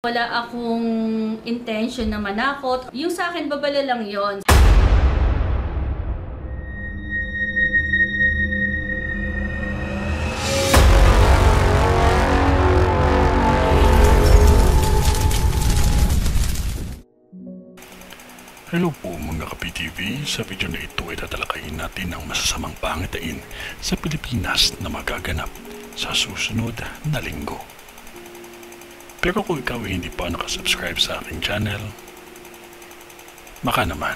Wala akong intention na manakot. Yung sa akin, babala lang yon. Hello po mga ka-PTV, sa video na ito ay tatalakayin natin ang masasamang pangitain sa Pilipinas na magaganap sa susunod na linggo. Pero kung ikaw ay hindi pa nakasubscribe sa aking channel, baka naman.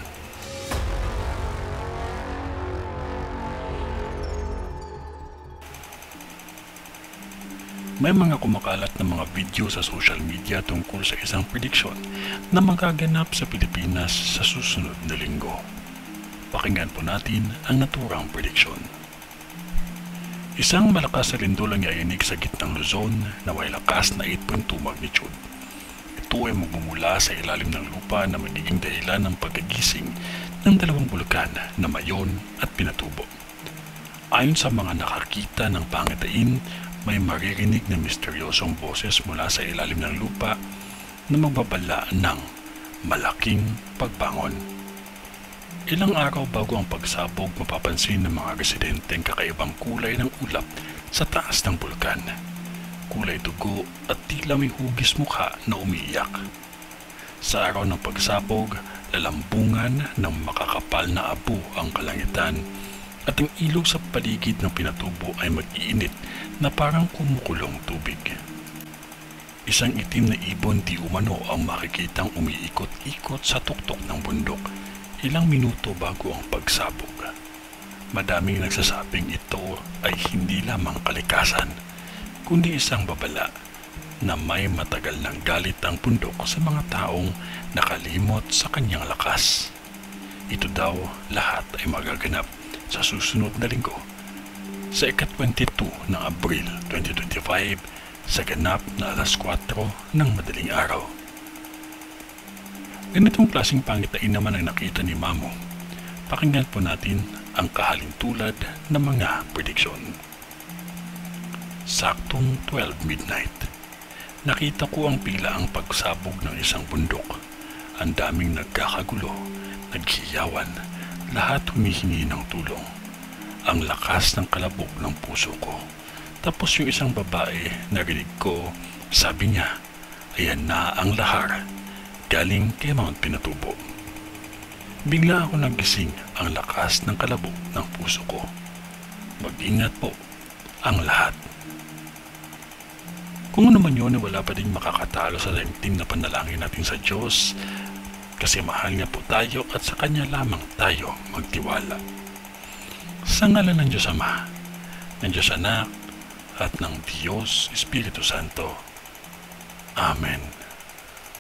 May mga kumakalat na mga video sa social media tungkol sa isang prediksyon na magaganap sa Pilipinas sa susunod na linggo. Pakinggan po natin ang naturang prediksyon. Isang malakas na lindol ang yayanig sa gitnang Luzon na may lakas na 8.2 magnitude. Ito ay magmumula sa ilalim ng lupa na magiging dahilan ng pagkagising ng dalawang bulkan na Mayon at Pinatubo. Ayon sa mga nakakita ng pangitain, may maririnig na misteryosong boses mula sa ilalim ng lupa na magbabala ng malaking pagbangon. Ilang araw bago ang pagsabog, mapapansin ng mga residente ang kakaibang kulay ng ulap sa taas ng bulkan. Kulay dugo at tila may hugis mukha na umiiyak. Sa araw ng pagsabog, lalambungan ng makakapal na abo ang kalangitan at ang ilog sa paligid ng Pinatubo ay mag-iinit na parang kumukulong tubig. Isang itim na ibon di umano ang makikitang umiikot-ikot sa tuktok ng bundok ilang minuto bago ang pagsabog. Madaming nagsasabing ito ay hindi lamang kalikasan, kundi isang babala na may matagal ng galit ang bundok sa mga taong nakalimot sa kanyang lakas. Ito daw lahat ay magaganap sa susunod na linggo, sa ika-22 ng Abril 2025 sa ganap na alas 4 ng madaling araw. Ganitong klaseng pangitain naman ang nakita ni Mamo. Pakinggan po natin ang kahalintulad ng mga prediksyon. Saktong 12 midnight, nakita ko ang biglaang pagsabog ng isang bundok. Ang daming nagkakagulo, naghiyawan, lahat humihingi ng tulong. Ang lakas ng kalabog ng puso ko. Tapos yung isang babae, narinig ko, sabi niya, ayan na ang lahar, galing kay Mount Pinatubo. Bigla ako nagising, ang lakas ng kalabog ng puso ko. Mag-ingat po ang lahat. Kung ano man yun, wala pa din makakatalo sa daigdig na panalangin natin sa Diyos, kasi mahal niya po tayo at sa Kanya lamang tayo magtiwala. Sa ngalan ng Diyos Ama, ng Diyos Anak, at ng Diyos Espiritu Santo. Amen.